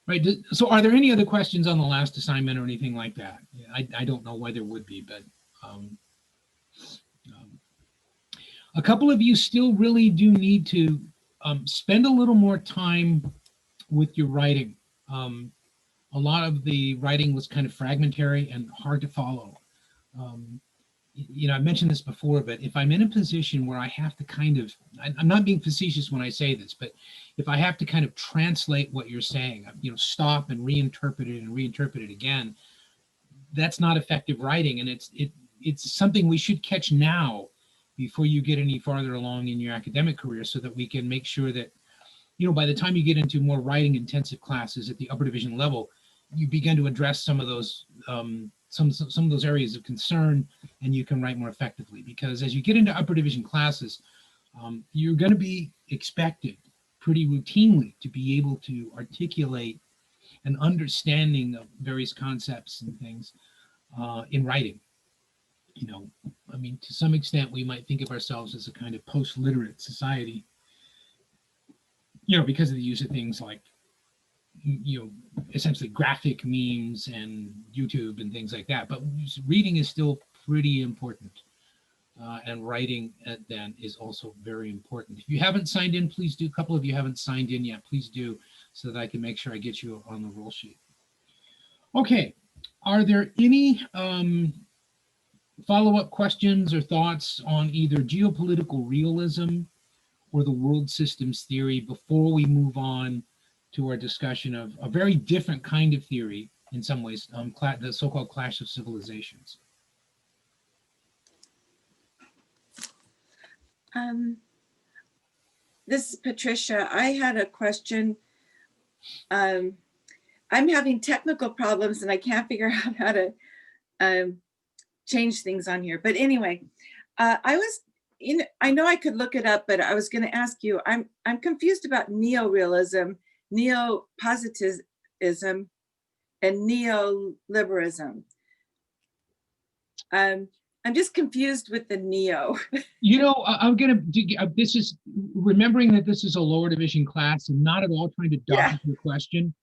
Right. So are there any other questions on the last assignment or anything like that? I don't know why there would be, but um, um, a couple of you still really do need to spend a little more time with your writing. Um, a lot of the writing was kind of fragmentary and hard to follow. Um, I mentioned this before, but if I'm in a position where I have to kind of, I'm not being facetious when I say this, but if I have to kind of translate what you're saying, stop and reinterpret it again, that's not effective writing. And it's something we should catch now before you get any farther along in your academic career, so that we can make sure that, by the time you get into more writing intensive classes at the upper division level, you begin to address some of those some of those areas of concern, and you can write more effectively. Because as you get into upper division classes, you're going to be expected pretty routinely to be able to articulate an understanding of various concepts and things in writing. I mean, to some extent, we might think of ourselves as a kind of post-literate society, because of the use of things like, essentially graphic memes and YouTube and things like that. But reading is still pretty important. And writing then is also very important. If you haven't signed in, please do. A couple of you haven't signed in yet, please do, so that I can make sure I get you on the roll sheet. Okay, are there any follow-up questions or thoughts on either geopolitical realism or the world systems theory before we move on to our discussion of a very different kind of theory in some ways, the so-called clash of civilizations? This is Patricia. I had a question. I'm having technical problems and I can't figure out how to change things on here. But anyway, I know I could look it up, but I was going to ask you, I'm confused about neorealism, neopositivism, and neoliberalism. I'm just confused with the neo. I'm going to, this is remembering that this is a lower division class and not at all trying to dodge your question.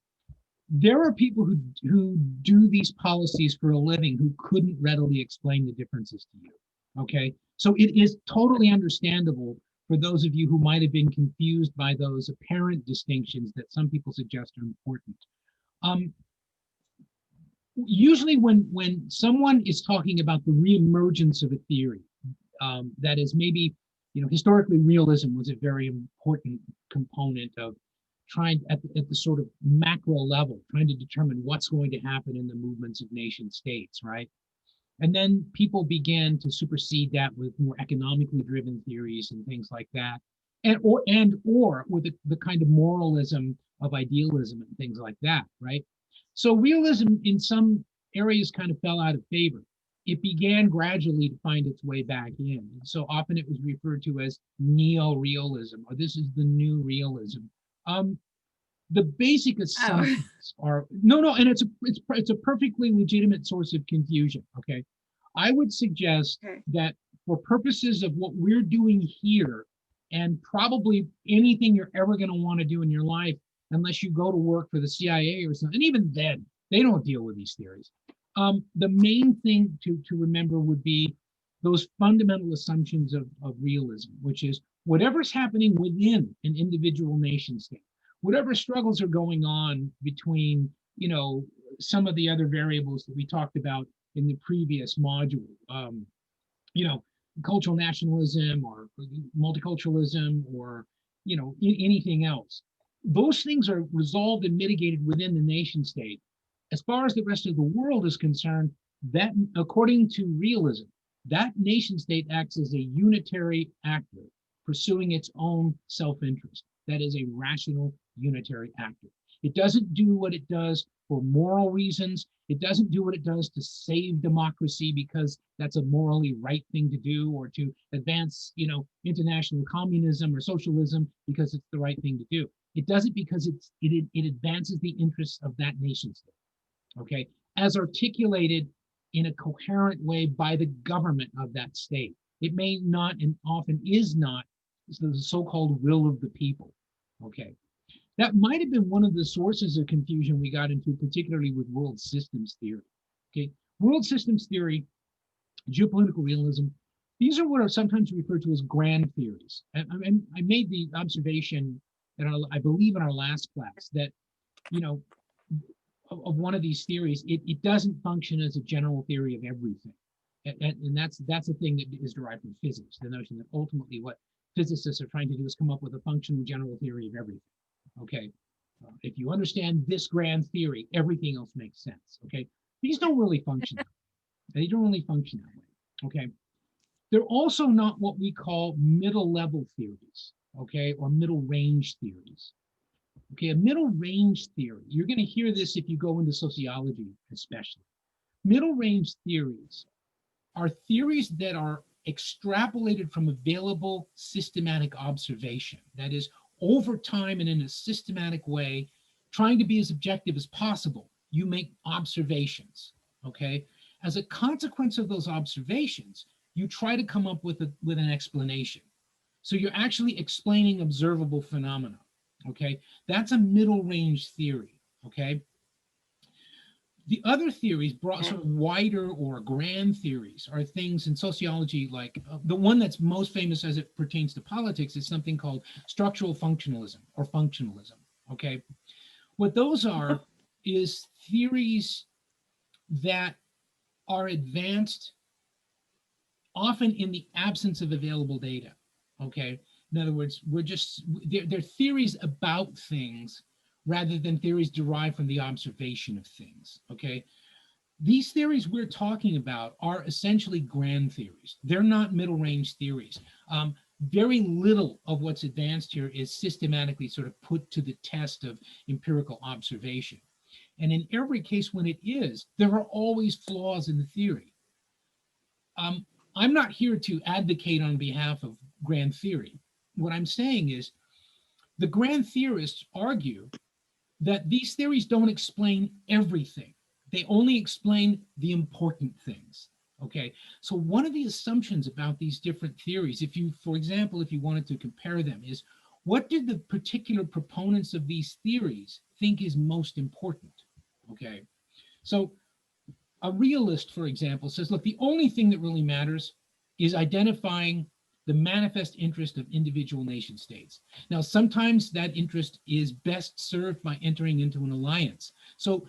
There are people who do these policies for a living who couldn't readily explain the differences to you. Okay, so it is totally understandable for those of you who might have been confused by those apparent distinctions that some people suggest are important. Usually when someone is talking about the reemergence of a theory, that is maybe, historically realism was a very important component of trying at the sort of macro level, trying to determine what's going to happen in the movements of nation states, right? And then people began to supersede that with more economically driven theories and things like that, or with the kind of moralism of idealism and things like that, right? So realism in some areas kind of fell out of favor. It began gradually to find its way back in. And so often it was referred to as neo-realism, or this is the new realism. The basic assumptions are no, and it's a perfectly legitimate source of confusion. Okay, I would suggest that for purposes of what we're doing here, and probably anything you're ever going to want to do in your life, unless you go to work for the CIA or something, and even then, they don't deal with these theories. The main thing to remember would be those fundamental assumptions of realism, which is whatever's happening within an individual nation state, whatever struggles are going on between, some of the other variables that we talked about in the previous module, cultural nationalism or multiculturalism or, anything else. Those things are resolved and mitigated within the nation state. As far as the rest of the world is concerned, that, according to realism, that nation state acts as a unitary actor pursuing its own self-interest. That is a rational unitary actor. It doesn't do what it does for moral reasons. It doesn't do what it does to save democracy because that's a morally right thing to do, or to advance, international communism or socialism because it's the right thing to do. It does it because it advances the interests of that nation state, okay, as articulated in a coherent way by the government of that state. It may not, and often is not, the so-called will of the people, okay? That might have been one of the sources of confusion we got into, particularly with world systems theory. Okay, world systems theory, geopolitical realism, these are what are sometimes referred to as grand theories. And I made the observation, and I believe in our last class, that, you know, of one of these theories, it doesn't function as a general theory of everything. And that's a thing that is derived from physics, the notion that ultimately what physicists are trying to do is come up with a functional general theory of everything. Okay, if you understand this grand theory, everything else makes sense. Okay, these don't really function. They don't really function that way. Okay, they're also not what we call middle level theories. Okay, or middle range theories. Okay, a middle range theory, you're going to hear this if you go into sociology, especially. Middle range theories are theories that are extrapolated from available systematic observation. That is, over time and in a systematic way, trying to be as objective as possible, you make observations. Okay, as a consequence of those observations, you try to come up with an explanation. So you're actually explaining observable phenomena. Okay, that's a middle range theory. Okay, the other theories, brought sort of wider or grand theories, are things in sociology like the one that's most famous as it pertains to politics is something called structural functionalism or functionalism. Okay, what those are is theories that are advanced often in the absence of available data. Okay, in other words, they're theories about things rather than theories derived from the observation of things. Okay, these theories we're talking about are essentially grand theories. They're not middle range theories. Very little of what's advanced here is systematically sort of put to the test of empirical observation. And in every case when it is, there are always flaws in the theory. I'm not here to advocate on behalf of grand theory. What I'm saying is the grand theorists argue that these theories don't explain everything. They only explain the important things. Okay, so one of the assumptions about these different theories, if you, for example, if you wanted to compare them, is what did the particular proponents of these theories think is most important? Okay, so a realist, for example, says, look, the only thing that really matters is identifying the manifest interest of individual nation states. Now, sometimes that interest is best served by entering into an alliance. So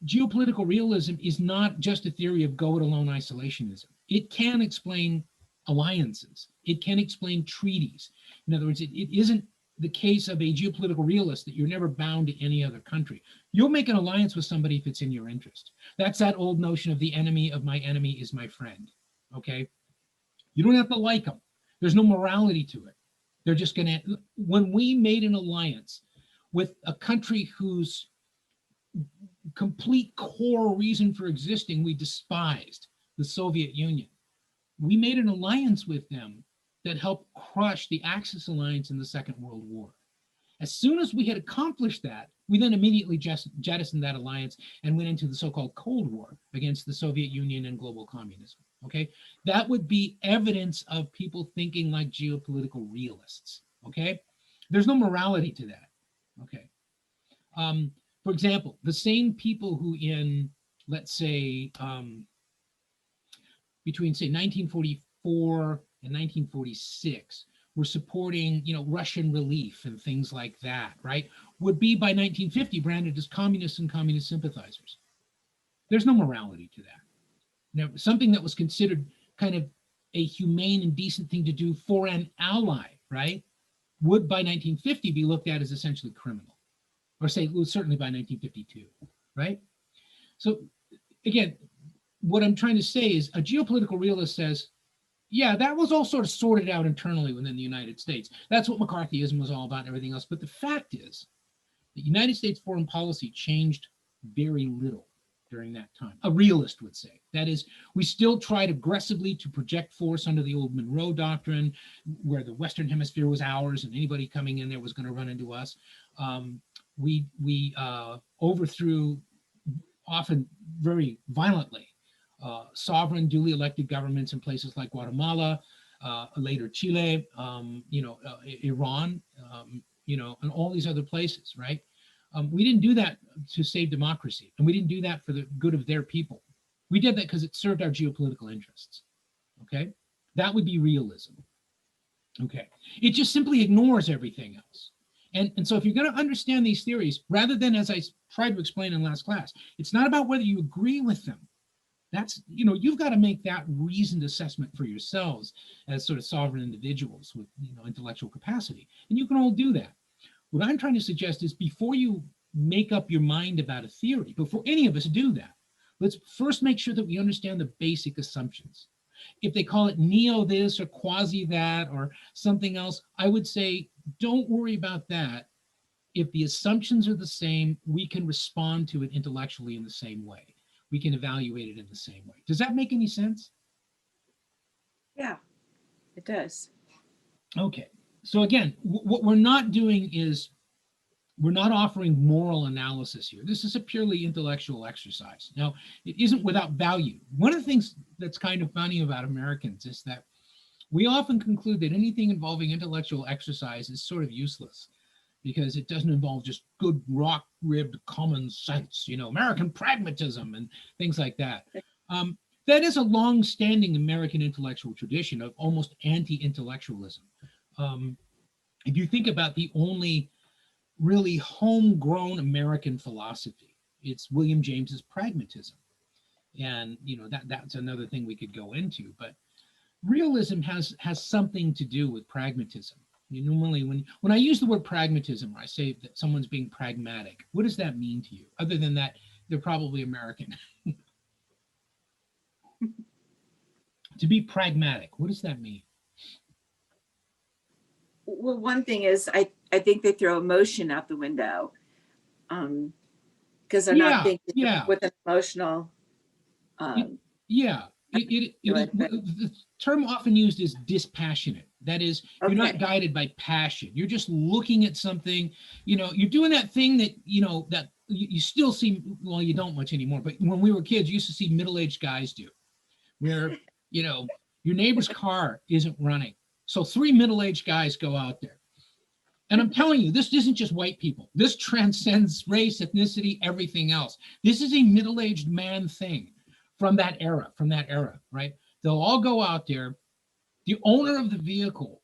geopolitical realism is not just a theory of go-it-alone isolationism. It can explain alliances. It can explain treaties. In other words, it isn't the case of a geopolitical realist that you're never bound to any other country. You'll make an alliance with somebody if it's in your interest. That's that old notion of the enemy of my enemy is my friend. Okay? You don't have to like them. There's no morality to it. They're just going to, when we made an alliance with a country whose complete core reason for existing we despised, the Soviet Union, we made an alliance with them that helped crush the Axis alliance in the Second World War. As soon as we had accomplished that, we then immediately jettisoned that alliance and went into the so-called Cold War against the Soviet Union and global communism. Okay, that would be evidence of people thinking like geopolitical realists. Okay, there's no morality to that. Okay, for example, the same people who in, let's say, between say 1944 and 1946 were supporting, Russian relief and things like that, right, would be by 1950 branded as communists and communist sympathizers. There's no morality to that. Now, something that was considered kind of a humane and decent thing to do for an ally, right, would by 1950 be looked at as essentially criminal, or say certainly by 1952, right? So again, what I'm trying to say is a geopolitical realist says, yeah, that was all sort of sorted out internally within the United States. That's what McCarthyism was all about and everything else. But the fact is, the United States foreign policy changed very little during that time. A realist would say. That is, we still tried aggressively to project force under the old Monroe Doctrine, where the Western Hemisphere was ours and anybody coming in there was going to run into us. We overthrew, often very violently, sovereign, duly elected governments in places like Guatemala, later Chile, Iran, and all these other places, right? We didn't do that to save democracy, and we didn't do that for the good of their people. We did that because it served our geopolitical interests. Okay, that would be realism. Okay, it just simply ignores everything else. And so if you're going to understand these theories, rather than, as I tried to explain in last class, it's not about whether you agree with them. That's, you've got to make that reasoned assessment for yourselves as sort of sovereign individuals with, intellectual capacity. And you can all do that. What I'm trying to suggest is, before you make up your mind about a theory, before any of us do that, let's first make sure that we understand the basic assumptions. If they call it neo this or quasi that or something else, I would say, don't worry about that. If the assumptions are the same, we can respond to it intellectually in the same way. We can evaluate it in the same way. Does that make any sense? Yeah, it does. Okay. So again, what we're not doing is, we're not offering moral analysis here. This is a purely intellectual exercise. Now, it isn't without value. One of the things that's kind of funny about Americans is that we often conclude that anything involving intellectual exercise is sort of useless, because it doesn't involve just good rock-ribbed common sense, American pragmatism and things like that. That is a long-standing American intellectual tradition of almost anti-intellectualism. If you think about the only really homegrown American philosophy, it's William James's pragmatism. And that's another thing we could go into, but realism has something to do with pragmatism. Normally when I use the word pragmatism, or I say that someone's being pragmatic, what does that mean to you? Other than that, they're probably American. To be pragmatic, what does that mean? Well, one thing is, I think they throw emotion out the window, because they're not thinking with an emotional. The term often used is dispassionate. That is, you're not guided by passion. You're just looking at something. You're doing that thing that that you still see. Well, you don't much anymore, but when we were kids, you used to see middle-aged guys do, where your neighbor's car isn't running. So 3 middle-aged guys go out there. And I'm telling you, this isn't just white people. This transcends race, ethnicity, everything else. This is a middle-aged man thing from that era, right? They'll all go out there. The owner of the vehicle,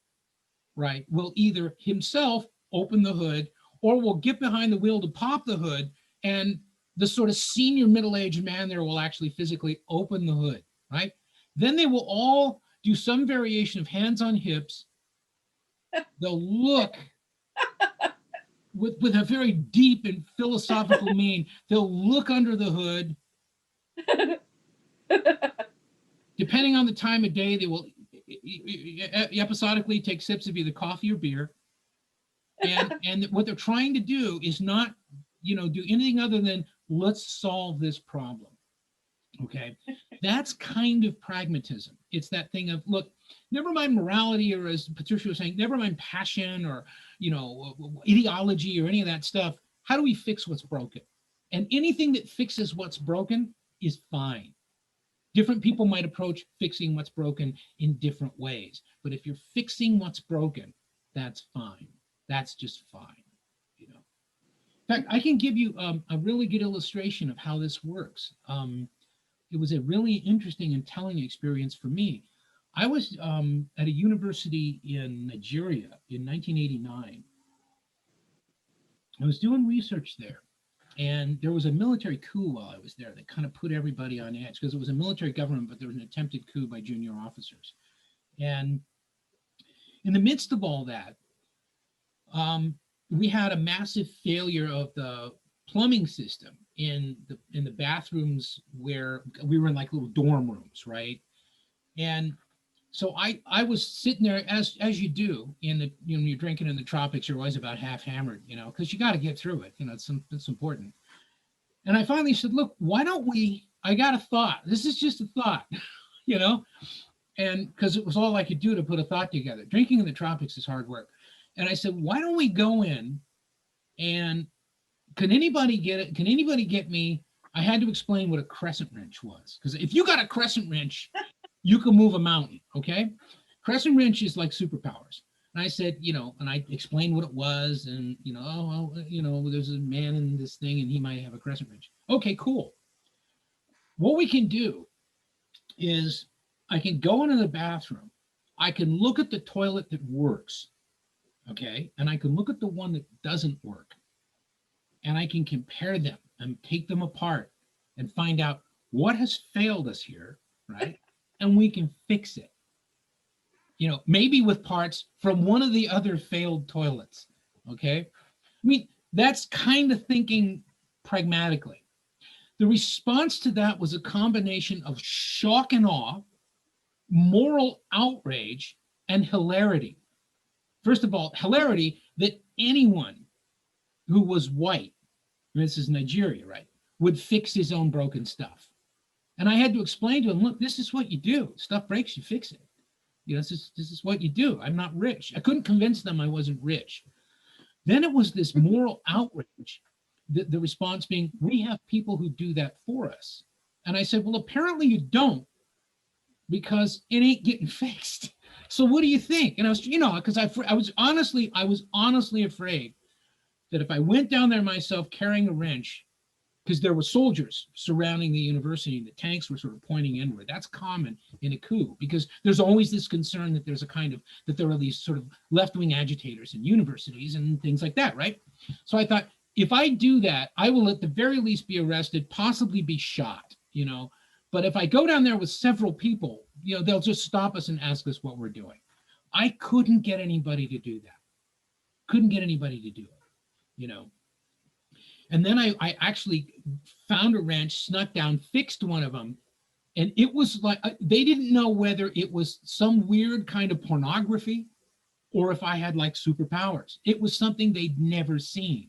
right, will either himself open the hood, or will get behind the wheel to pop the hood, and the sort of senior middle-aged man there will actually physically open the hood, right? Then they will all do some variation of hands on hips. They'll look with a very deep and philosophical mien. They'll look under the hood. Depending on the time of day, they will episodically take sips of either coffee or beer. And what they're trying to do is not, do anything other than, let's solve this problem. Okay, that's kind of pragmatism. It's that thing of, look, never mind morality, or as Patricia was saying, never mind passion or ideology or any of that stuff. How do we fix what's broken? And anything that fixes what's broken is fine. Different people might approach fixing what's broken in different ways, but if you're fixing what's broken, that's fine. That's just fine. In fact, I can give you a really good illustration of how this works. It was a really interesting and telling experience for me. I was at a university in Nigeria in 1989. I was doing research there, and there was a military coup while I was there that kind of put everybody on edge, because it was a military government, but there was an attempted coup by junior officers. And in the midst of all that, we had a massive failure of the plumbing system in the bathrooms, where we were in like little dorm rooms, right? And so I was sitting there, as you do in the, you're drinking in the tropics, you're always about half hammered, because you got to get through it. It's important. And I finally said, look, why don't we, I got a thought. This is just a thought, and because it was all I could do to put a thought together. Drinking in the tropics is hard work. And I said, why don't we go in, and can anybody get me? I had to explain what a crescent wrench was, because if you got a crescent wrench, you can move a mountain. Okay, crescent wrench is like superpowers. And I said, and I explained what it was, and oh, well, there's a man in this thing, and he might have a crescent wrench. Okay, cool. What we can do is I can go into the bathroom. I can look at the toilet that works, okay, and I can look at the one that doesn't work, and I can compare them and take them apart and find out what has failed us here, right? And we can fix it. Maybe with parts from one of the other failed toilets. Okay. I mean, that's kind of thinking pragmatically. The response to that was a combination of shock and awe, moral outrage, and hilarity. First of all, hilarity that anyone who was white, this is Nigeria, right, would fix his own broken stuff. And I had to explain to him, look, this is what you do. Stuff breaks, you fix it. This is what you do. I'm not rich. I couldn't convince them I wasn't rich. Then it was this moral outrage, the response being, we have people who do that for us. And I said, well, apparently you don't, because it ain't getting fixed. So what do you think? And I was, because I was honestly afraid that if I went down there myself carrying a wrench, because there were soldiers surrounding the university and the tanks were sort of pointing inward. That's common in a coup, because there's always this concern that that there are these sort of left-wing agitators in universities and things like that, right? So I thought, if I do that, I will at the very least be arrested, possibly be shot, But if I go down there with several people, they'll just stop us and ask us what we're doing. I couldn't get anybody to do that. Couldn't get anybody to do it, And then I actually found a wrench, snuck down, fixed one of them. And it was like, they didn't know whether it was some weird kind of pornography or if I had like superpowers. It was something they'd never seen.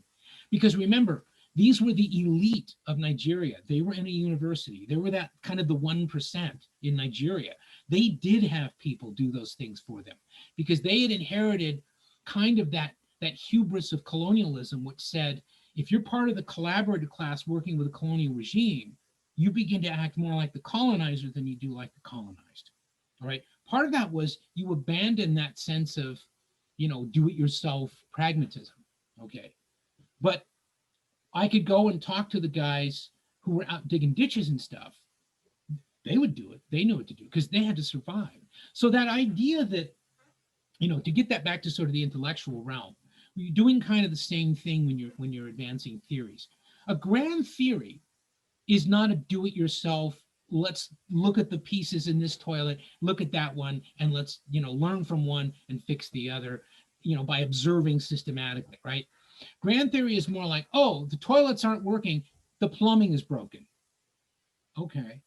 Because remember, these were the elite of Nigeria. They were in a university. They were that kind of the 1% in Nigeria. They did have people do those things for them because they had inherited kind of that hubris of colonialism, which said, if you're part of the collaborative class working with a colonial regime, you begin to act more like the colonizer than you do like the colonized. All right. Part of that was you abandon that sense of, do-it-yourself pragmatism. Okay. But I could go and talk to the guys who were out digging ditches and stuff. They would do it. They knew what to do because they had to survive. So that idea that, to get that back to sort of the intellectual realm, you're doing kind of the same thing when you're advancing theories. A grand theory is not a do-it-yourself. Let's look at the pieces in this toilet, look at that one, and let's learn from one and fix the other, by observing systematically, right? Grand theory is more like, oh, the toilets aren't working, the plumbing is broken. Okay.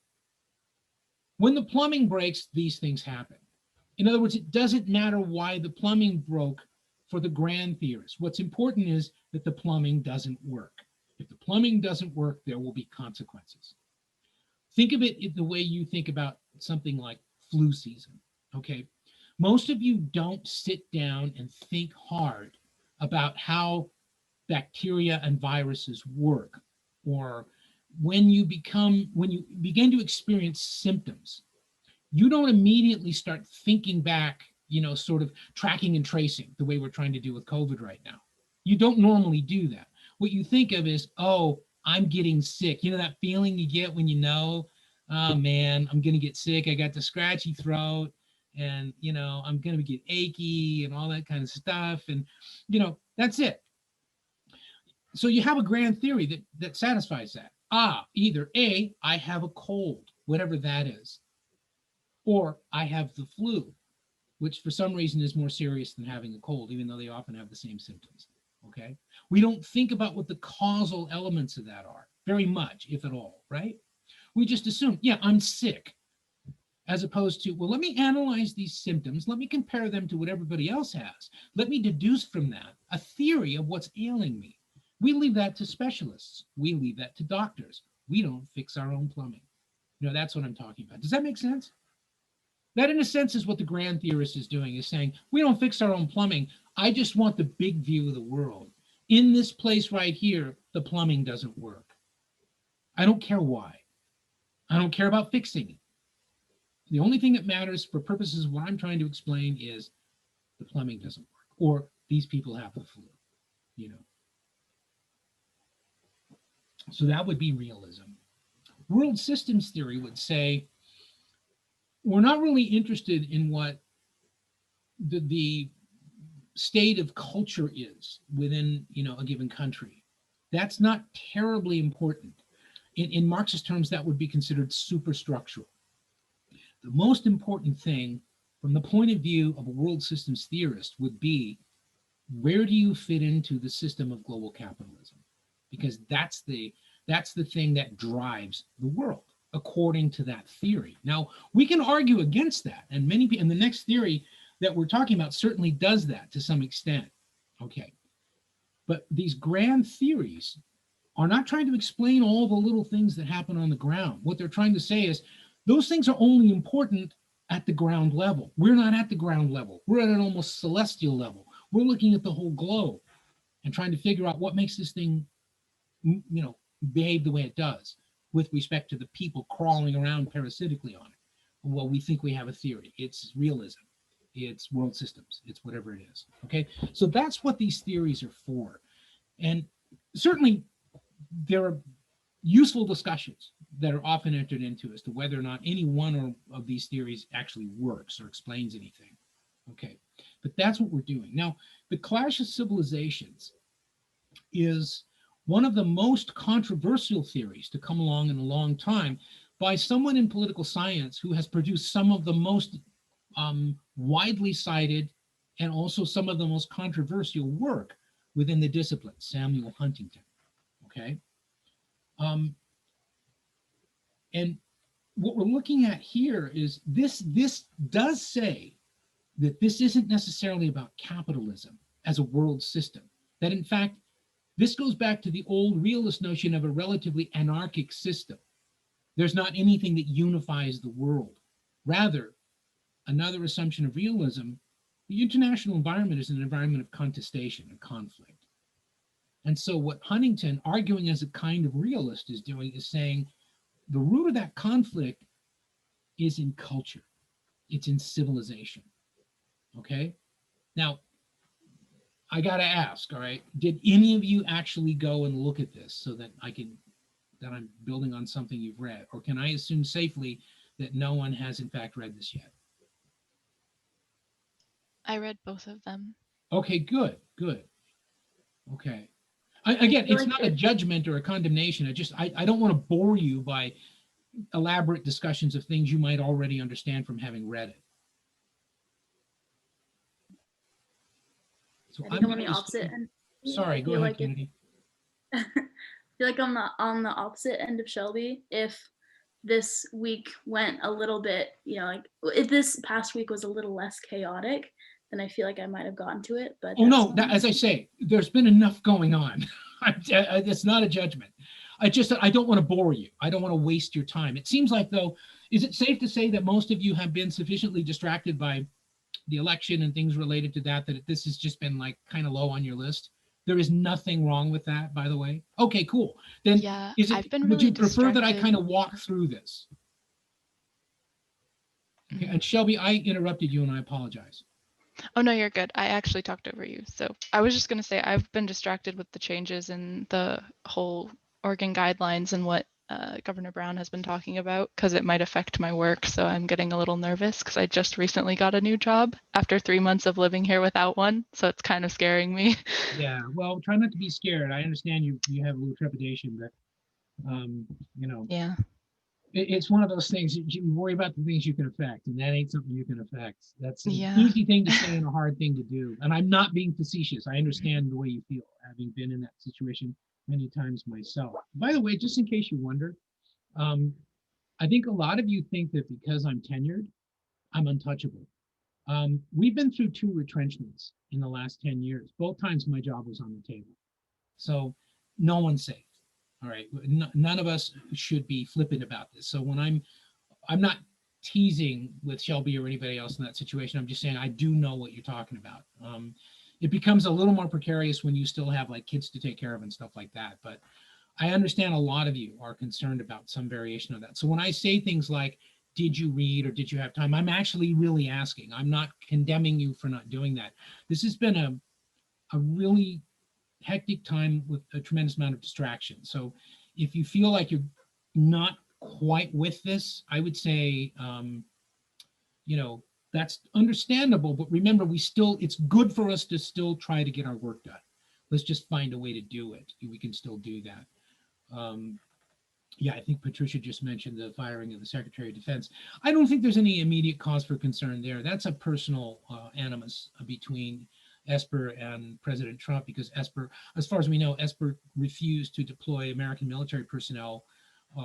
When the plumbing breaks, these things happen. In other words, it doesn't matter why the plumbing broke for the grand theorists. What's important is that the plumbing doesn't work. If the plumbing doesn't work, there will be consequences. Think of it the way you think about something like flu season, okay? Most of you don't sit down and think hard about how bacteria and viruses work, or when you begin to experience symptoms, you don't immediately start thinking back, sort of tracking and tracing the way we're trying to do with COVID right now. You don't normally do that. What you think of is, oh, I'm getting sick. That feeling you get when oh man, I'm going to get sick. I got the scratchy throat and, I'm going to get achy and all that kind of stuff. And, that's it. So you have a grand theory that satisfies that. Either A, I have a cold, whatever that is, or I have the flu, which for some reason is more serious than having a cold, even though they often have the same symptoms. Okay. We don't think about what the causal elements of that are very much, if at all, right? We just assume, yeah, I'm sick, as opposed to, well, let me analyze these symptoms. Let me compare them to what everybody else has. Let me deduce from that a theory of what's ailing me. We leave that to specialists. We leave that to doctors. We don't fix our own plumbing. That's what I'm talking about. Does that make sense? That, in a sense, is what the grand theorist is doing, is saying, we don't fix our own plumbing. I just want the big view of the world. In this place right here, the plumbing doesn't work. I don't care why. I don't care about fixing it. The only thing that matters for purposes of what I'm trying to explain is the plumbing doesn't work, or these people have the flu, you know. So that would be realism. World systems theory would say, we're not really interested in what the state of culture is within, you know, a given country. That's not terribly important. In Marxist terms, that would be considered superstructural. The most important thing from the point of view of a world systems theorist would be, where do you fit into the system of global capitalism? Because that's the thing that drives the world, according to that theory. Now, we can argue against that, and many people, and the next theory that we're talking about certainly does that to some extent. Okay. But these grand theories are not trying to explain all the little things that happen on the ground. What they're trying to say is, those things are only important at the ground level. We're not at the ground level. We're at an almost celestial level. We're looking at the whole globe and trying to figure out what makes this thing, you know, behave the way it does with respect to the people crawling around parasitically on it. Well, we think we have a theory. It's realism. It's world systems. It's whatever it is. Okay. So that's what these theories are for. And certainly there are useful discussions that are often entered into as to whether or not any one of these theories actually works or explains anything. Okay. But that's what we're doing. Now, the Clash of Civilizations is one of the most controversial theories to come along in a long time by someone in political science who has produced some of the most widely cited and also some of the most controversial work within the discipline, Samuel Huntington. Okay. And what we're looking at here is this does say that this isn't necessarily about capitalism as a world system, that in fact, this goes back to the old realist notion of a relatively anarchic system. There's not anything that unifies the world. Rather, another assumption of realism, the international environment is an environment of contestation and conflict. And so what Huntington, arguing as a kind of realist, is doing is saying the root of that conflict is in culture. It's in civilization. Okay? Now, I got to ask, all right, did any of you actually go and look at this so that that I'm building on something you've read? Or can I assume safely that no one has in fact read this yet? I read both of them. Okay, good. Okay. Again, it's not a judgment or a condemnation. I don't want to bore you by elaborate discussions of things you might already understand from having read it. So I think I'm on the opposite end. Sorry, go ahead, Kennedy. I feel like I'm on the opposite end of Shelby. If this week went a little bit, you know, like if this past week was a little less chaotic, then I feel like I might have gotten to it. But oh no, as I say, there's been enough going on. It's not a judgment. I don't want to bore you. I don't want to waste your time. It seems like, though, is it safe to say that most of you have been sufficiently distracted by the election and things related to that this has just been like kind of low on your list? There is nothing wrong with that, by the way. Okay, cool. Then yeah, I've been would really you prefer that I kind of walk through this? Okay, and Shelby, I interrupted you and I apologize. Oh, no, you're good. I actually talked over you. So I was just going to say I've been distracted with the changes in the whole Oregon guidelines and what Governor Brown has been talking about, because it might affect my work. So I'm getting a little nervous because I just recently got a new job after 3 months of living here without one. So it's kind of scaring me. Yeah, well, try not to be scared. I understand you have a little trepidation, but you know, yeah, it's one of those things you worry about the things you can affect, and that ain't something you can affect. That's an yeah. easy thing to say and a hard thing to do. And I'm not being facetious. I understand the way you feel, having been in that situation many times myself. By the way, just in case you wonder, I think a lot of you think that because I'm tenured, I'm untouchable. We've been through 2 retrenchments in the last 10 years. Both times my job was on the table. So no one's safe. All right. None of us should be flippant about this. So when I'm not teasing with Shelby or anybody else in that situation. I'm just saying I do know what you're talking about. It becomes a little more precarious when you still have like kids to take care of and stuff like that. But I understand a lot of you are concerned about some variation of that. So when I say things like did you read or did you have time? I'm actually really asking. I'm not condemning you for not doing that. This has been a really hectic time with a tremendous amount of distraction. So if you feel like you're not quite with this, I would say, that's understandable, but remember, it's good for us to still try to get our work done. Let's just find a way to do it. We can still do that. Yeah, I think Patricia just mentioned the firing of the Secretary of Defense. I don't think there's any immediate cause for concern there. That's a personal animus between Esper and President Trump, because Esper, as far as we know, Esper refused to deploy American military personnel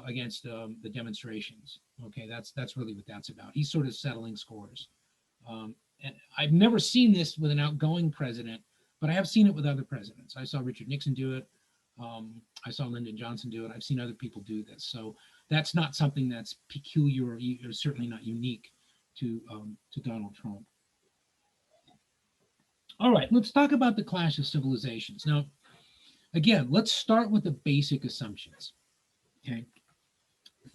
against the demonstrations. Okay, that's really what that's about. He's sort of settling scores. And I've never seen this with an outgoing president, but I have seen it with other presidents. I saw Richard Nixon do it. I saw Lyndon Johnson do it. I've seen other people do this. So that's not something that's peculiar or certainly not unique to Donald Trump. All right, let's talk about the clash of civilizations. Now, again, let's start with the basic assumptions. Okay.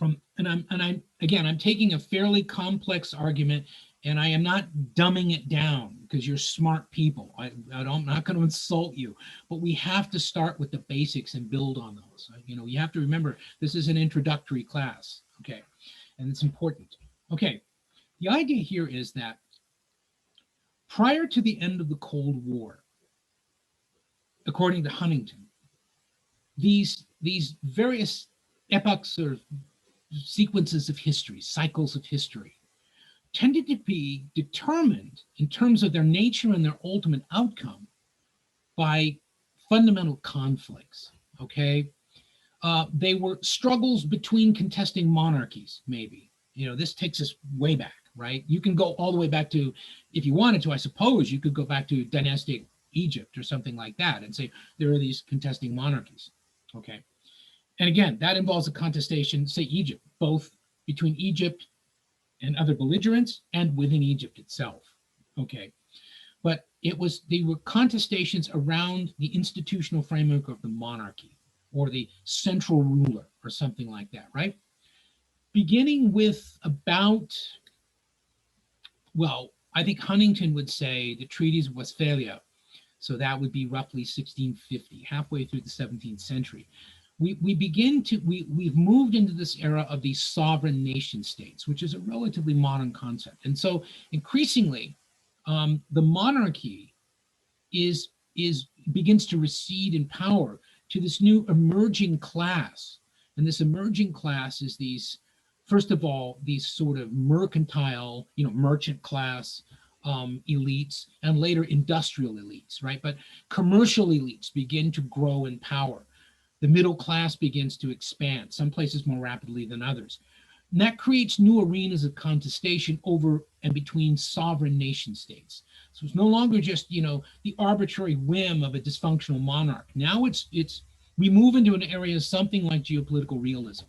I'm taking a fairly complex argument, and I am not dumbing it down because you're smart people. I'm not going to insult you, but we have to start with the basics and build on those. You have to remember this is an introductory class, okay, and it's important. Okay, the idea here is that prior to the end of the Cold War, according to Huntington, these various epochs or sequences of history, cycles of history, tended to be determined in terms of their nature and their ultimate outcome by fundamental conflicts, okay? They were struggles between contesting monarchies, maybe. This takes us way back, right? You can go all the way back to, if you wanted to, I suppose, you could go back to dynastic Egypt or something like that and say there are these contesting monarchies, okay? And again, that involves a contestation, say Egypt, both between Egypt and other belligerents and within Egypt itself. Okay. But they were contestations around the institutional framework of the monarchy or the central ruler or something like that, right? Beginning with about, well, I think Huntington would say the treaties of Westphalia. So that would be roughly 1650, halfway through the 17th century. We've moved into this era of these sovereign nation states, which is a relatively modern concept. And so increasingly, the monarchy begins to recede in power to this new emerging class. And this emerging class is first of all, these sort of mercantile, merchant class elites, and later industrial elites, right? But commercial elites begin to grow in power. The middle class begins to expand, some places more rapidly than others. And that creates new arenas of contestation over and between sovereign nation states. So it's no longer just, the arbitrary whim of a dysfunctional monarch. Now we move into an area of something like geopolitical realism.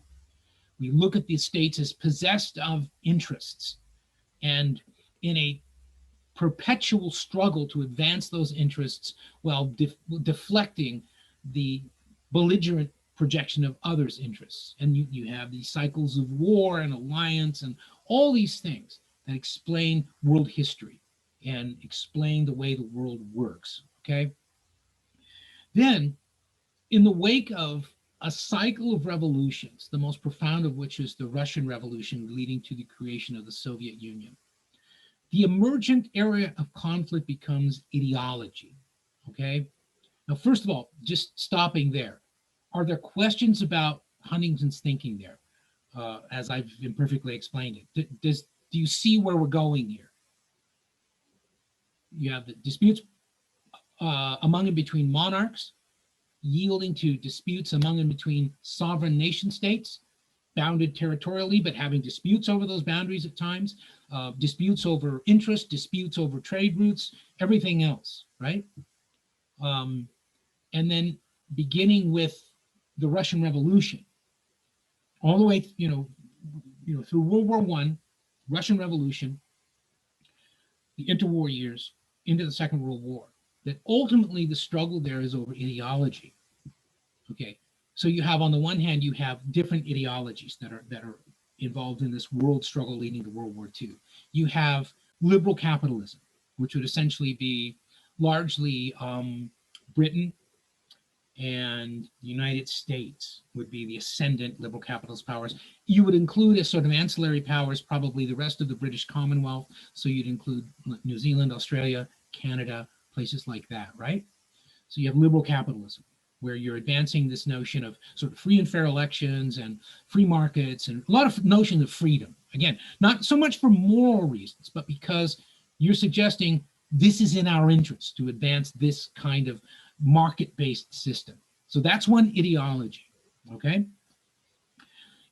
We look at the states as possessed of interests and in a perpetual struggle to advance those interests while deflecting the belligerent projection of others' interests. And you have these cycles of war and alliance and all these things that explain world history and explain the way the world works, okay? Then, in the wake of a cycle of revolutions, the most profound of which is the Russian Revolution leading to the creation of the Soviet Union, the emergent area of conflict becomes ideology, okay? Now, first of all, just stopping there, are there questions about Huntington's thinking there, as I've imperfectly explained it? Do you see where we're going here? You have the disputes among and between monarchs, yielding to disputes among and between sovereign nation states, bounded territorially, but having disputes over those boundaries at times, disputes over interest, disputes over trade routes, everything else, right? And then beginning with the Russian Revolution, all the way, through World War I, Russian Revolution, the interwar years, into the Second World War, that ultimately the struggle there is over ideology. Okay, so you have, on the one hand, you have different ideologies that are involved in this world struggle leading to World War II. You have liberal capitalism, which would essentially be largely Britain and the United States would be the ascendant liberal capitalist powers. You would include as sort of ancillary powers probably the rest of the British Commonwealth. So you'd include New Zealand, Australia, Canada, places like that, right? So you have liberal capitalism, where you're advancing this notion of sort of free and fair elections and free markets and a lot of notion of freedom. Again, not so much for moral reasons, but because you're suggesting this is in our interest to advance this kind of market-based system. So that's one ideology, okay?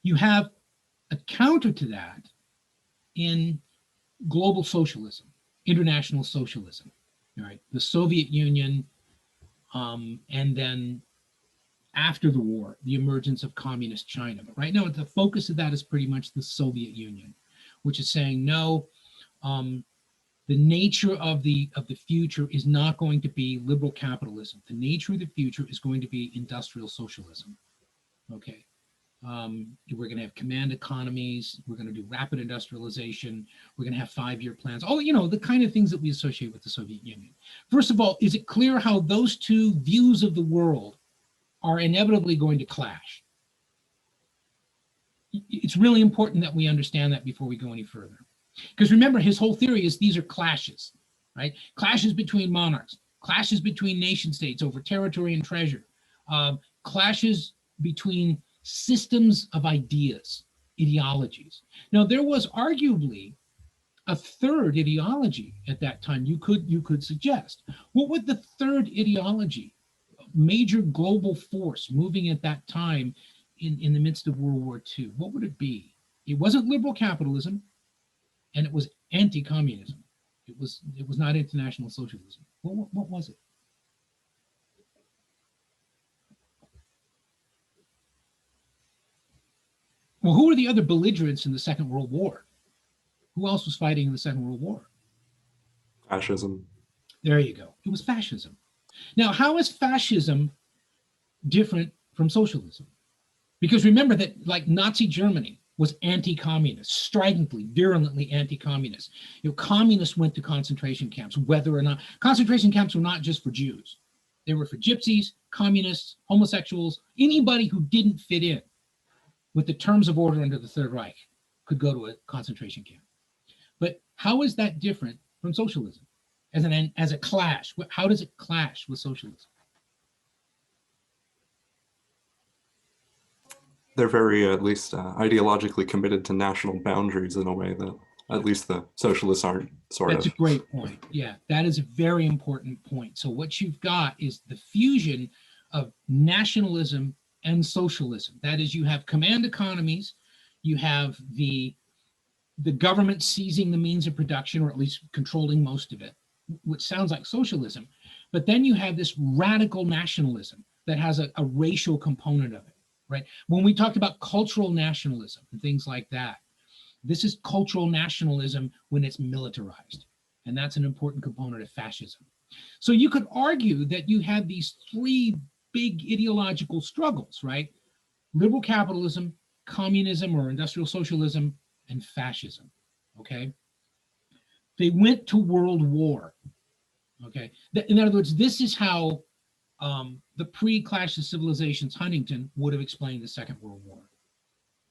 You have a counter to that in global socialism, international socialism, all right? The Soviet Union, and then after the war, the emergence of communist China. But right now, the focus of that is pretty much the Soviet Union, which is saying, no, the nature of the future is not going to be liberal capitalism. The nature of the future is going to be industrial socialism. Okay, we're going to have command economies. We're going to do rapid industrialization. We're going to have 5-year plans. All, you know, the kind of things that we associate with the Soviet Union. First of all, is it clear how those two views of the world are inevitably going to clash? It's really important that we understand that before we go any further. Because remember, his whole theory is these are clashes, right? Clashes between monarchs, clashes between nation states over territory and treasure, clashes between systems of ideas, ideologies. Now, there was arguably a third ideology at that time you could suggest. What would the third ideology, major global force moving at that time in the midst of World War II, what would it be? It wasn't liberal capitalism, and it was anti-communism. It was not international socialism. What was it? Well, who were the other belligerents in the Second World War? Who else was fighting in the Second World War? Fascism. There you go. It was fascism. Now, how is fascism different from socialism? Because remember that, like, Nazi Germany was anti-communist, stridently, virulently anti-communist. You know, communists went to concentration camps, whether or not, concentration camps were not just for Jews. They were for gypsies, communists, homosexuals, anybody who didn't fit in with the terms of order under the Third Reich could go to a concentration camp. But how is that different from socialism as a clash? How does it clash with socialism? They're very, at least ideologically committed to national boundaries in a way that at least the socialists aren't, sort of. That's a great point. Yeah, that is a very important point. So what you've got is the fusion of nationalism and socialism. That is, you have command economies, you have the government seizing the means of production, or at least controlling most of it, which sounds like socialism. But then you have this radical nationalism that has a racial component of it. Right? When we talked about cultural nationalism and things like that, this is cultural nationalism when it's militarized. And that's an important component of fascism. So you could argue that you had these three big ideological struggles, right? Liberal capitalism, communism or industrial socialism, and fascism, okay? They went to world war, okay? In other words, this is how the pre-Clash of Civilizations Huntington would have explained the Second World War.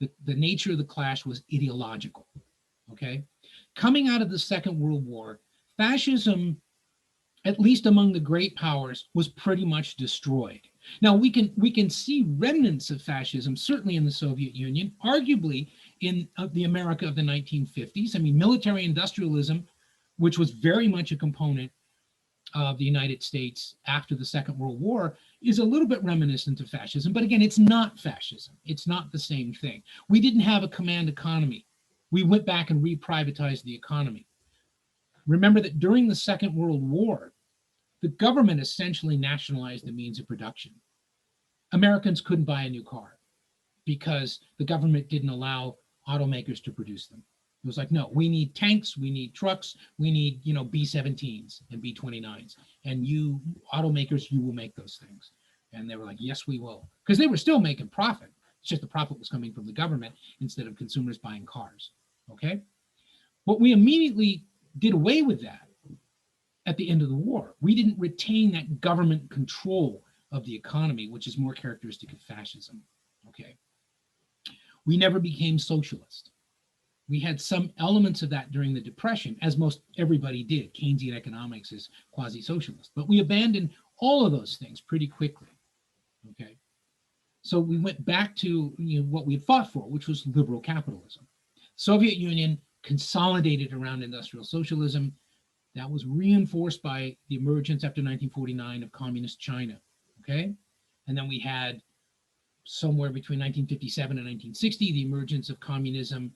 The nature of the clash was ideological, okay? Coming out of the Second World War, fascism, at least among the great powers, was pretty much destroyed. Now, we can see remnants of fascism, certainly in the Soviet Union, arguably in the America of the 1950s. I mean, military industrialism, which was very much a component of the United States after the Second World War, is a little bit reminiscent of fascism. But again, it's not fascism. It's not the same thing. We didn't have a command economy. We went back and reprivatized the economy. Remember that during the Second World War, the government essentially nationalized the means of production. Americans couldn't buy a new car because the government didn't allow automakers to produce them. It was like, no, we need tanks, we need trucks, we need, B-17s and B-29s. And you, automakers, you will make those things. And they were like, yes, we will. Because they were still making profit. It's just the profit was coming from the government instead of consumers buying cars. Okay? But we immediately did away with that at the end of the war. We didn't retain that government control of the economy, which is more characteristic of fascism. Okay? We never became socialist. We had some elements of that during the Depression, as most everybody did. Keynesian economics is quasi-socialist, but we abandoned all of those things pretty quickly. Okay, so we went back to what we had fought for, which was liberal capitalism. Soviet Union consolidated around industrial socialism. That was reinforced by the emergence after 1949 of communist China. Okay, and then we had somewhere between 1957 and 1960 the emergence of communism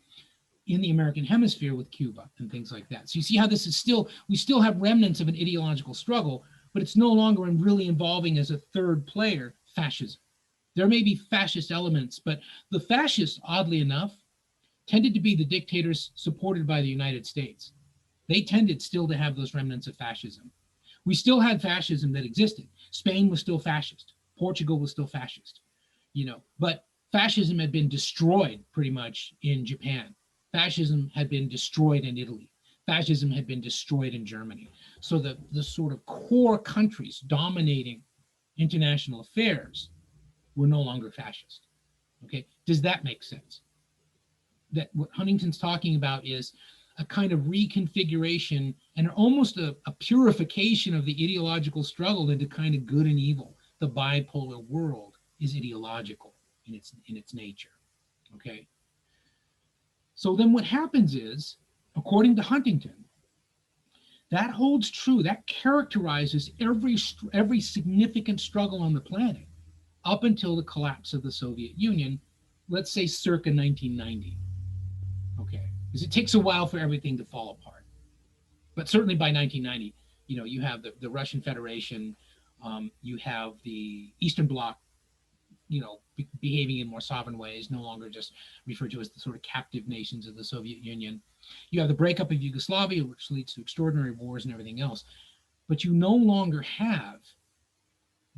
in the American hemisphere with Cuba and things like that. So you see how this is still, we still have remnants of an ideological struggle, but it's no longer really involving as a third player fascism. There may be fascist elements, but the fascists, oddly enough, tended to be the dictators supported by the United States. They tended still to have those remnants of fascism. We still had fascism that existed. Spain was still fascist. Portugal was still fascist, but fascism had been destroyed pretty much in Japan. Fascism had been destroyed in Italy. Fascism had been destroyed in Germany. So the sort of core countries dominating international affairs were no longer fascist. Okay, does that make sense? That what Huntington's talking about is a kind of reconfiguration and almost a purification of the ideological struggle into kind of good and evil. The bipolar world is ideological in its nature. Okay. So then what happens is, according to Huntington, that holds true. That characterizes every significant struggle on the planet up until the collapse of the Soviet Union, let's say circa 1990. Okay, because it takes a while for everything to fall apart. But certainly by 1990, you have the Russian Federation, you have the Eastern Bloc, behaving in more sovereign ways, no longer just referred to as the sort of captive nations of the Soviet Union. You have the breakup of Yugoslavia, which leads to extraordinary wars and everything else. But you no longer have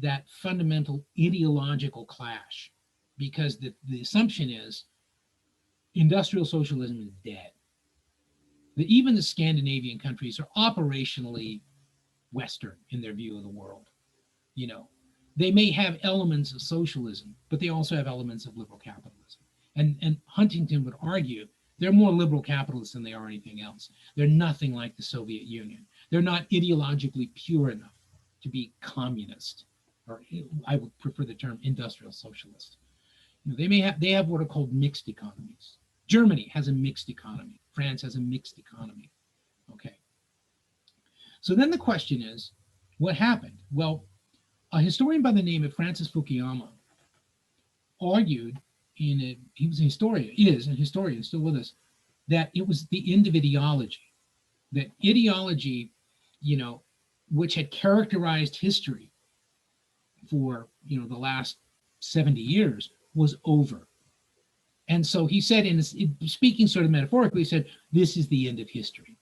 that fundamental ideological clash, because the assumption is industrial socialism is dead. That even the Scandinavian countries are operationally Western in their view of the world. They may have elements of socialism, but they also have elements of liberal capitalism. And Huntington would argue they're more liberal capitalists than they are anything else. They're nothing like the Soviet Union. They're not ideologically pure enough to be communist, or I would prefer the term industrial socialist. They have what are called mixed economies. Germany has a mixed economy. France has a mixed economy. Okay. So then the question is, what happened? Well, a historian by the name of Francis Fukuyama argued he was a historian, still with us, that it was the end of ideology. That ideology, which had characterized history for, the last 70 years was over. And so he said, speaking sort of metaphorically, he said, this is the end of history.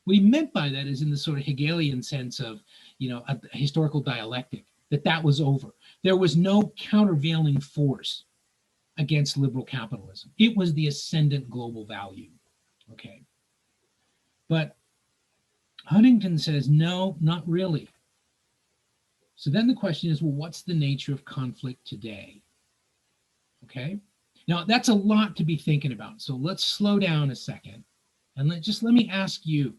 What he meant by that is in the sort of Hegelian sense of, a historical dialectic, that was over. There was no countervailing force against liberal capitalism. It was the ascendant global value. Okay. But Huntington says, no, not really. So then the question is, well, what's the nature of conflict today? Okay. Now that's a lot to be thinking about. So let's slow down a second and let me ask you,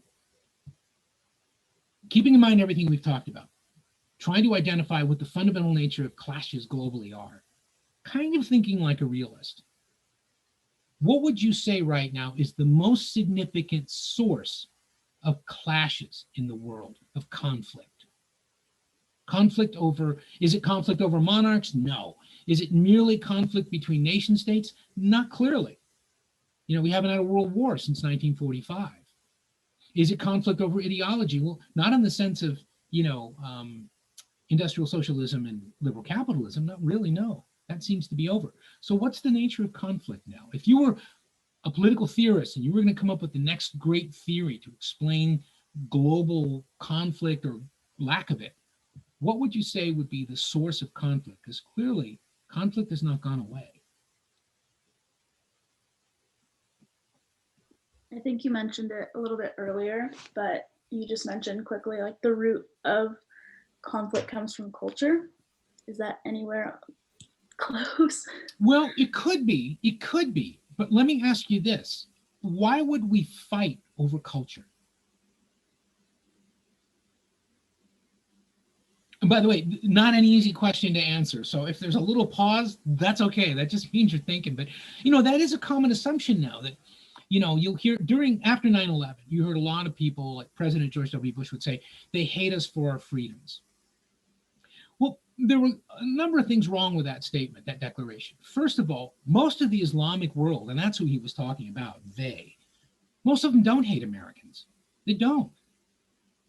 keeping in mind everything we've talked about, trying to identify what the fundamental nature of clashes globally are, kind of thinking like a realist. What would you say right now is the most significant source of clashes in the world, of conflict? Is it conflict over monarchs? No. Is it merely conflict between nation states? Not clearly. We haven't had a world war since 1945. Is it conflict over ideology? Well, not in the sense of, industrial socialism and liberal capitalism. Not really, no. That seems to be over. So what's the nature of conflict now? If you were a political theorist and you were going to come up with the next great theory to explain global conflict or lack of it, what would you say would be the source of conflict? Because clearly conflict has not gone away. I think you mentioned it a little bit earlier, but you just mentioned quickly like the root of conflict comes from culture. Is that anywhere close? Well, it could be, but let me ask you this. Why would we fight over culture? And by the way, not an easy question to answer. So if there's a little pause, that's okay. That just means you're thinking. But, that is a common assumption now that, you'll hear after 9/11, you heard a lot of people like President George W. Bush would say, they hate us for our freedoms. Well, there were a number of things wrong with that statement, that declaration. First of all, most of the Islamic world, and that's who he was talking about, most of them don't hate Americans. They don't.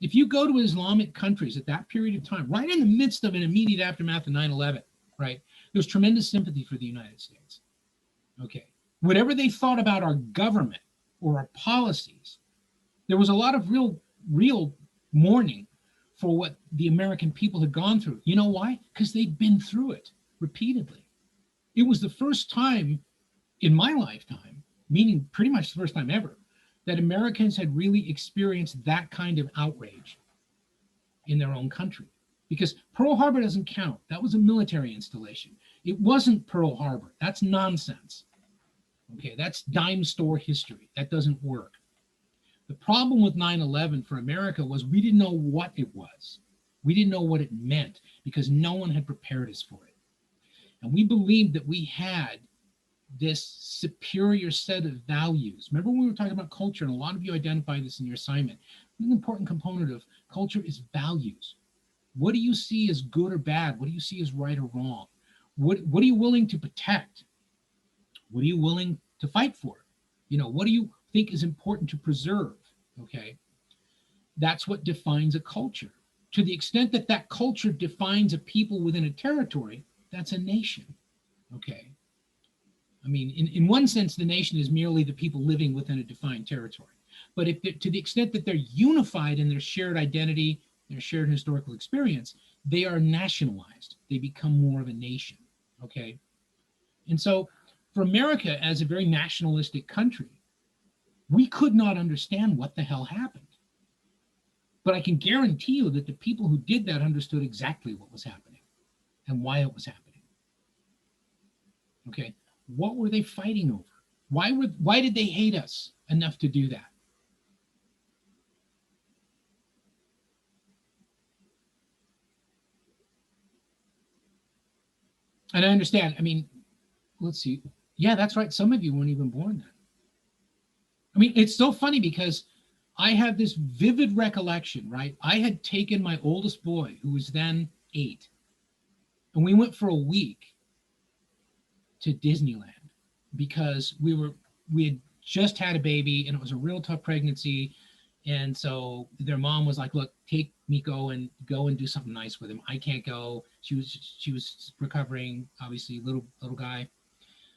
If you go to Islamic countries at that period of time, right in the midst of an immediate aftermath of 9/11, right, there's tremendous sympathy for the United States. Okay. Whatever they thought about our government or our policies, there was a lot of real mourning for what the American people had gone through. You know why? Because they'd been through it repeatedly. It was the first time in my lifetime, meaning pretty much the first time ever, that Americans had really experienced that kind of outrage in their own country. Because Pearl Harbor doesn't count. That was a military installation. It wasn't Pearl Harbor. That's nonsense. Okay, that's dime store history. That doesn't work. The problem with 9/11 for America was we didn't know what it was. We didn't know what it meant because no one had prepared us for it. And we believed that we had this superior set of values. Remember when we were talking about culture, and a lot of you identify this in your assignment. An important component of culture is values. What do you see as good or bad? What do you see as right or wrong? What are you willing to protect? What are you willing to fight for? What do you think is important to preserve? Okay. That's what defines a culture. To the extent that that culture defines a people within a territory, that's a nation. Okay. I mean, in one sense, the nation is merely the people living within a defined territory. But to the extent that they're unified in their shared identity, their shared historical experience, they are nationalized. They become more of a nation. Okay. And so for America as a very nationalistic country, we could not understand what the hell happened. But I can guarantee you that the people who did that understood exactly what was happening and why it was happening. Okay. What were they fighting over? Why did they hate us enough to do that? And I understand. I mean, let's see. Yeah, that's right. Some of you weren't even born then. I mean, it's so funny because I have this vivid recollection, right? I had taken my oldest boy, who was then 8, and we went for a week to Disneyland because we had just had a baby and it was a real tough pregnancy. And so their mom was like, look, take Miko and go and do something nice with him. I can't go. She was recovering, obviously, little guy.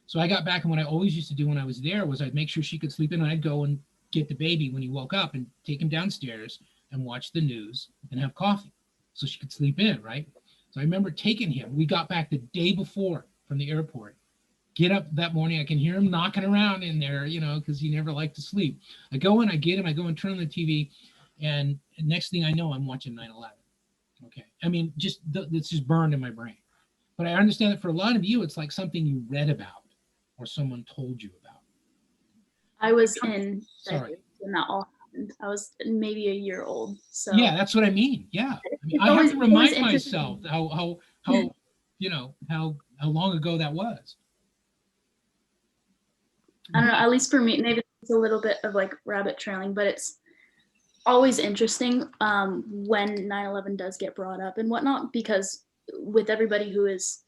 So I got back, and what I always used to do when I was there was I'd make sure she could sleep in, and I'd go and get the baby when he woke up and take him downstairs and watch the news and have coffee so she could sleep in, right? So I remember taking him. We got back the day before from the airport. Get up that morning, I can hear him knocking around in there, because he never liked to sleep. I go in, I get him, I go and turn on the TV, and next thing I know, I'm watching 9/11. Okay. I mean, it's just burned in my brain. But I understand that for a lot of you, it's like something you read about or someone told you about. I was in Sorry. when that all happened. I was maybe a year old. So Yeah, that's what I mean. Yeah. I mean, I have to remind myself how long ago that was. I don't know, at least for me, maybe it's a little bit of like rabbit trailing, but it's always interesting when 9/11 does get brought up and whatnot, because with everybody who is,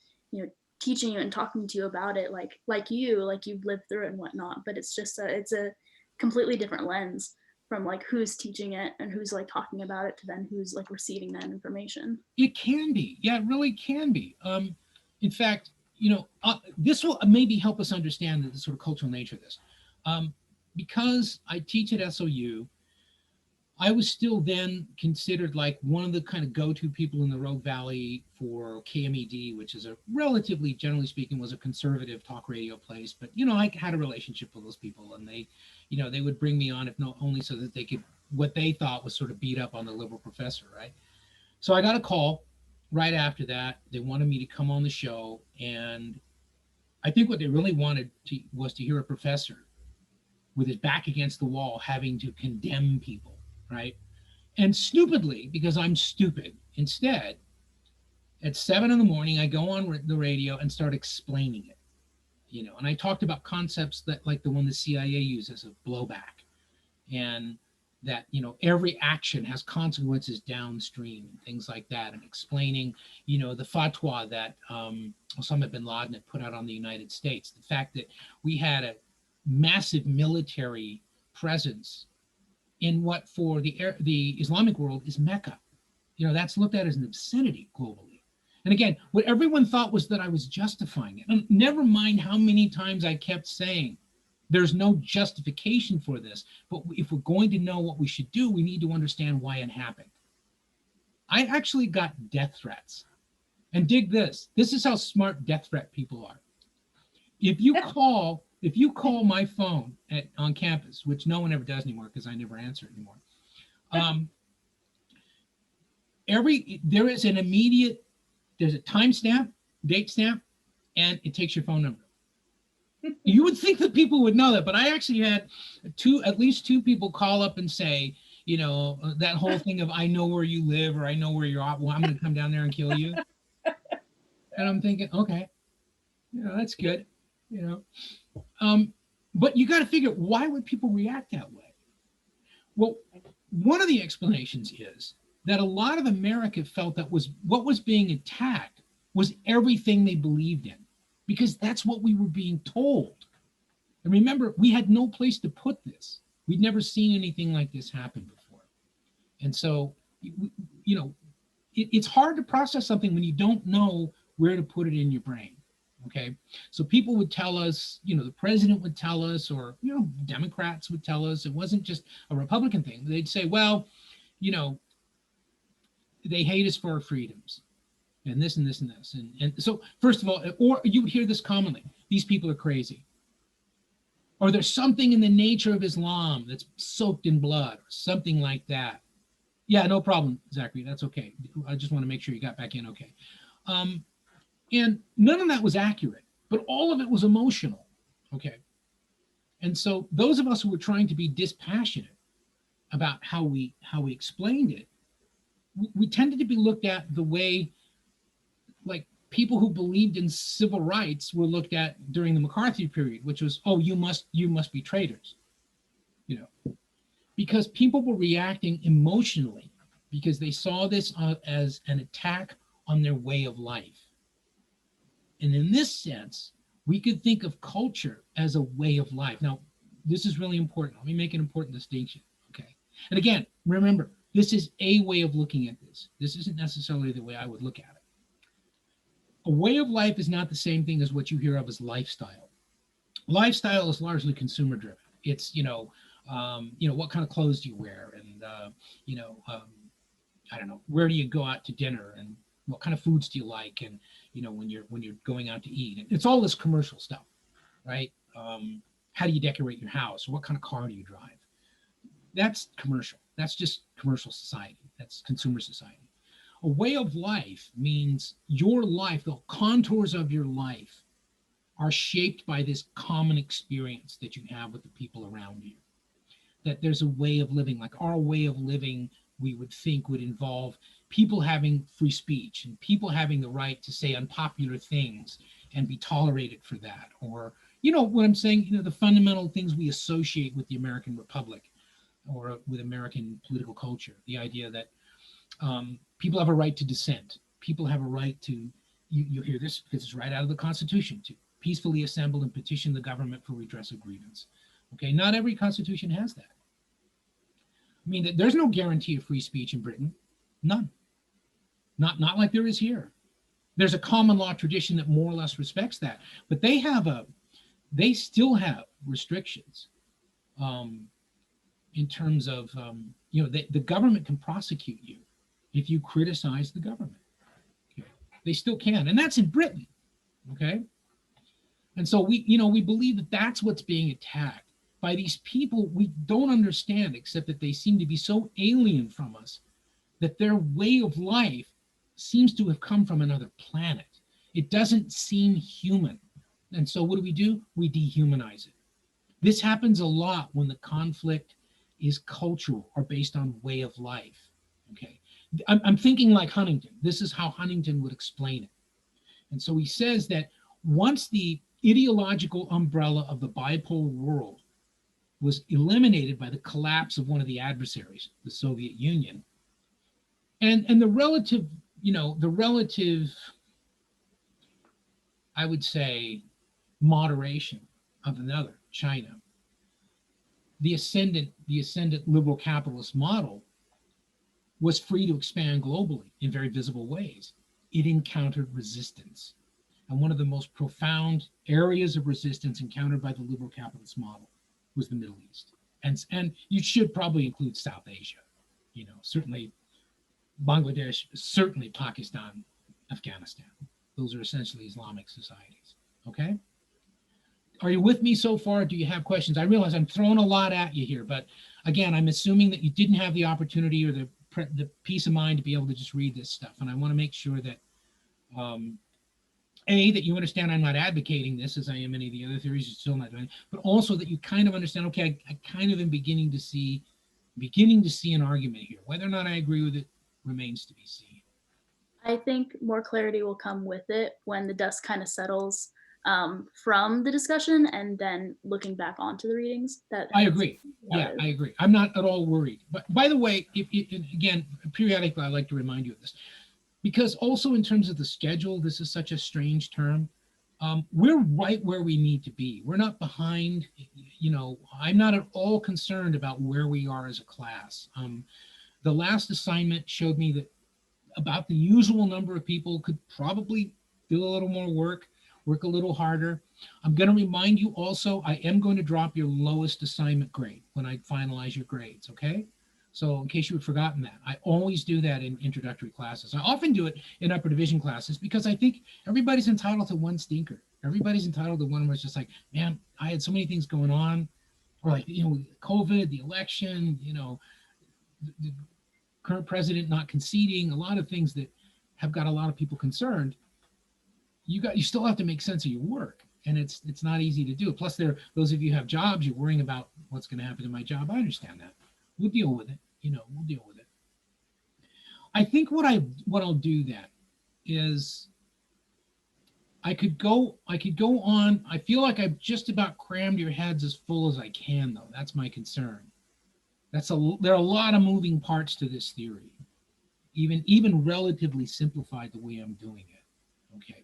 teaching you and talking to you about it, like you've lived through it and whatnot, but it's just it's a completely different lens from like who's teaching it and who's like talking about it to then who's like receiving that information. It can be. Yeah, it really can be. In fact, this will maybe help us understand the sort of cultural nature of this. Because I teach at SOU, I was still then considered like one of the kind of go-to people in the Rogue Valley for KMED, which is a relatively, generally speaking, was a conservative talk radio place. But, you know, I had a relationship with those people, and they, you know, they would bring me on, if not only so that they could, what they thought was sort of beat up on the liberal professor, right? So I got a call right after that. They wanted me to come on the show, and I think what they really wanted was to hear a professor with his back against the wall having to condemn people, right? And stupidly, because I'm stupid, instead, at 7 in the morning, I go on the radio and start explaining it, you know, and I talked about concepts that, like the one the CIA uses of blowback, and that, you know, every action has consequences downstream and things like that, and explaining, you know, the fatwa that Osama bin Laden had put out on the United States, the fact that we had a massive military presence in what for the Islamic world is Mecca. You know, that's looked at as an obscenity globally. And again, what everyone thought was that I was justifying it. And never mind how many times I kept saying, there's no justification for this, but if we're going to know what we should do, we need to understand why it happened. I actually got death threats. And dig this. This is how smart death threat people are. If you call my phone on campus, which no one ever does anymore because I never answer it anymore, there is an immediate, there's a timestamp, date stamp, and it takes your phone number. You would think that people would know that, but I actually had at least two people call up and say, you know, that whole thing of I know where you live or I know where you're at. Well, I'm going to come down there and kill you. And I'm thinking, okay, you know, that's good, you know. But you got to figure, why would people react that way? Well, one of the explanations is that a lot of America felt that what was being attacked was everything they believed in, because that's what we were being told. And remember, we had no place to put this. We'd never seen anything like this happen before. And so, you know, it's hard to process something when you don't know where to put it in your brain. Okay, so people would tell us, you know, the president would tell us, or, you know, Democrats would tell us. It wasn't just a Republican thing. They'd say, well, you know, they hate us for our freedoms and this and this and this. And so, first of all, or you would hear this commonly, these people are crazy. Or there's something in the nature of Islam that's soaked in blood, or something like that. Yeah, no problem, Zachary, that's okay. I just want to make sure you got back in okay. And none of that was accurate, but all of it was emotional, okay? And so those of us who were trying to be dispassionate about how we explained it, we tended to be looked at the way, like, people who believed in civil rights were looked at during the McCarthy period, which was, oh, you must be traitors, you know, because people were reacting emotionally because they saw this as an attack on their way of life. And in this sense, we could think of culture as a way of life. Now, this is really important. Let me make an important distinction, okay? And again, remember, this is a way of looking at this. This isn't necessarily the way I would look at it. A way of life is not the same thing as what you hear of as lifestyle. Lifestyle is largely consumer driven. It's, you know, what kind of clothes do you wear? And, I don't know, where do you go out to dinner? And what kind of foods do you like? And, you know, when you're going out to eat, it's all this commercial stuff, right? How do you decorate your house? Or what kind of car do you drive? That's commercial. That's just commercial society. That's consumer society. A way of life means your life, the contours of your life are shaped by this common experience that you have with the people around you. That there's a way of living, like our way of living, we would think would involve people having free speech and people having the right to say unpopular things and be tolerated for that. Or, you know, what I'm saying, you know, the fundamental things we associate with the American Republic or with American political culture, the idea that people have a right to dissent. People have a right to, you hear this because it's right out of the Constitution, to peacefully assemble and petition the government for redress of grievance. Okay, not every constitution has that. I mean, there's no guarantee of free speech in Britain, none. Not like there is here. There's a common law tradition that more or less respects that, but they still have restrictions. in terms of, the government can prosecute you if you criticize the government. Okay? They still can, and that's in Britain, okay? And so we believe that that's what's being attacked by these people we don't understand, except that they seem to be so alien from us that their way of life seems to have come from another planet. It doesn't seem human. And so what do? We dehumanize it. This happens a lot when the conflict is cultural or based on way of life. Okay, I'm thinking like Huntington. This is how Huntington would explain it. And so he says that once the ideological umbrella of the bipolar world was eliminated by the collapse of one of the adversaries, the Soviet Union, and the relative, I would say, moderation of another, China, the ascendant liberal capitalist model was free to expand globally in very visible ways. It encountered resistance. And one of the most profound areas of resistance encountered by the liberal capitalist model was the Middle East. And you should probably include South Asia, certainly Bangladesh, certainly Pakistan, Afghanistan. Those are essentially Islamic societies, okay? Are you with me so far? Do you have questions? I realize I'm throwing a lot at you here, but again, I'm assuming that you didn't have the opportunity or the peace of mind to be able to just read this stuff. And I want to make sure that, that you understand I'm not advocating this as I am any of the other theories, you're still not doing it, but also that you kind of understand, okay, I kind of am beginning to see an argument here. Whether or not I agree with it remains to be seen. I think more clarity will come with it when the dust kind of settles from the discussion and then looking back onto the readings. I agree. Yeah, I agree. I'm not at all worried. But by the way, again, periodically I like to remind you of this, because also in terms of the schedule, this is such a strange term. We're right where we need to be. We're not behind. I'm not at all concerned about where we are as a class. The last assignment showed me that about the usual number of people could probably do a little more work a little harder. I'm going to remind you also, I am going to drop your lowest assignment grade when I finalize your grades, okay? So in case you had forgotten that, I always do that in introductory classes. I often do it in upper division classes because I think everybody's entitled to one stinker. Everybody's entitled to one where it's just like, man, I had so many things going on, or like, COVID, the election, the current president not conceding, a lot of things that have got a lot of people concerned. You still have to make sense of your work, and it's not easy to do. Plus, those of you who have jobs, you're worrying about what's going to happen to my job. I understand that. We'll deal with it. We'll deal with it. I think what I'll do then is I could go on. I feel like I've just about crammed your heads as full as I can, though. That's my concern. There are a lot of moving parts to this theory, even relatively simplified the way I'm doing it. Okay.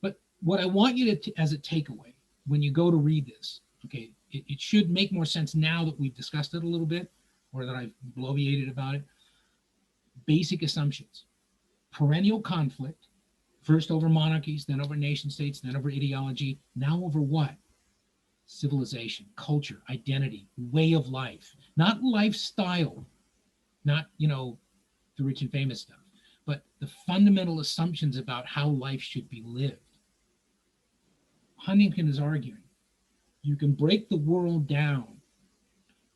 But what I want you to, as a takeaway, when you go to read this, okay, it should make more sense now that we've discussed it a little bit, or that I've bloviated about it. Basic assumptions: perennial conflict, first over monarchies, then over nation states, then over ideology, now over what? Civilization, culture, identity, way of life, not lifestyle, not, the rich and famous stuff, but the fundamental assumptions about how life should be lived. Huntington is arguing you can break the world down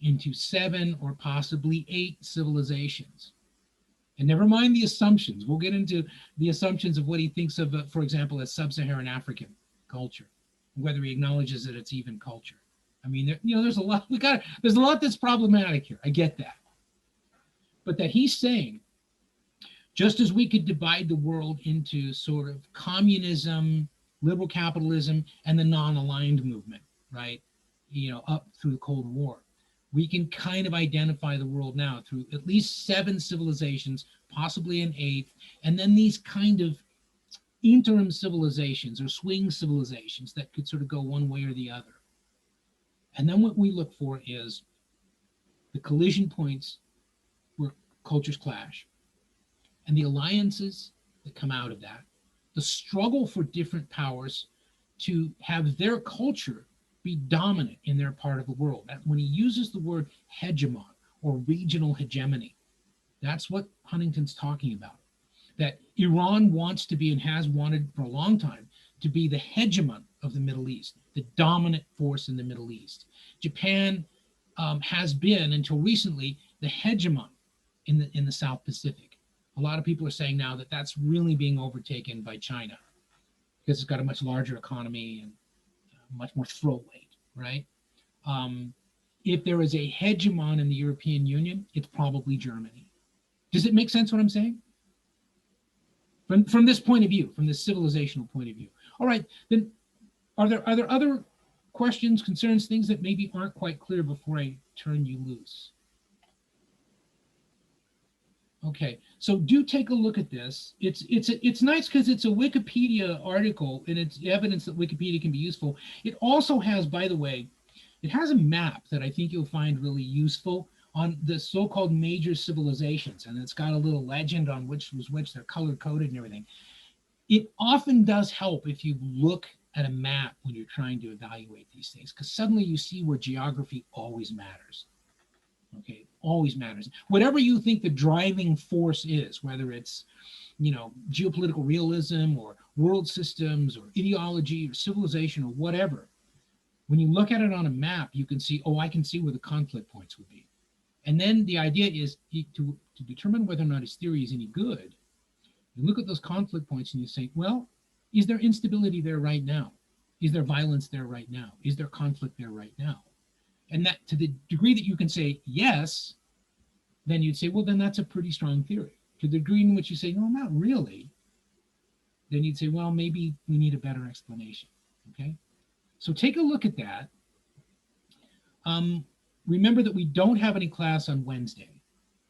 into 7 or possibly 8 civilizations. And never mind the assumptions. We'll get into the assumptions of what he thinks of, for example, as sub-Saharan African culture, whether he acknowledges that it's even culture. I mean, there's a lot. There's a lot that's problematic here. I get that, but that he's saying, just as we could divide the world into sort of communism, liberal capitalism, and the non-aligned movement, right? Up through the Cold War. We can kind of identify the world now through at least 7 civilizations, possibly an 8th, and then these kind of interim civilizations or swing civilizations that could sort of go one way or the other. And then what we look for is the collision points where cultures clash, and the alliances that come out of that, the struggle for different powers to have their culture be dominant in their part of the world. When he uses the word hegemon, or regional hegemony. That's what Huntington's talking about. That Iran wants to be and has wanted for a long time to be the hegemon of the Middle East, the dominant force in the Middle East. Japan has been, until recently, the hegemon in the South Pacific. A lot of people are saying now that that's really being overtaken by China because it's got a much larger economy and much more throat weight, right? If there is a hegemon in the European Union, it's probably Germany. Does it make sense what I'm saying? From this point of view, from this civilizational point of view. All right, then are there other questions, concerns, things that maybe aren't quite clear before I turn you loose? Okay, so do take a look at this. It's nice because it's a Wikipedia article and it's evidence that Wikipedia can be useful. It also has, by the way, it has a map that I think you'll find really useful on the so-called major civilizations, and it's got a little legend on which was which. They're color-coded and everything. It often does help if you look at a map when you're trying to evaluate these things, because suddenly you see where geography always matters. Okay, always matters. Whatever you think the driving force is, whether it's, geopolitical realism or world systems or ideology or civilization or whatever, when you look at it on a map, you can see, oh, I can see where the conflict points would be. And then the idea is to determine whether or not his theory is any good, you look at those conflict points and you say, well, is there instability there right now? Is there violence there right now? Is there conflict there right now? And that, to the degree that you can say yes, then you'd say, well, then that's a pretty strong theory. To the degree in which you say, no, not really, then you'd say, well, maybe we need a better explanation, okay? So take a look at that. Remember that we don't have any class on Wednesday,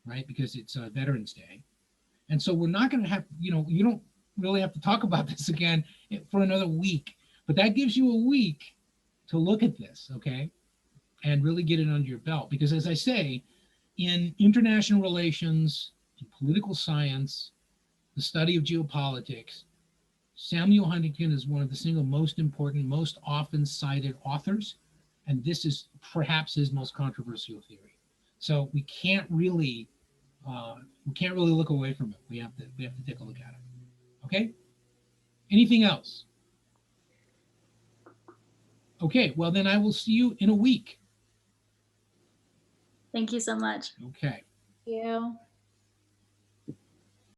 right? Because it's Veterans Day. And so we're not going to have, you don't really have to talk about this again for another week. But that gives you a week to look at this, okay? And really get it under your belt. Because as I say, in international relations, in political science, the study of geopolitics, Samuel Huntington is one of the single most important, most often cited authors. And this is perhaps his most controversial theory. So we can't really look away from it. We have to take a look at it. Okay? Anything else? Okay, well then I will see you in a week. Thank you so much. Okay. Thank you.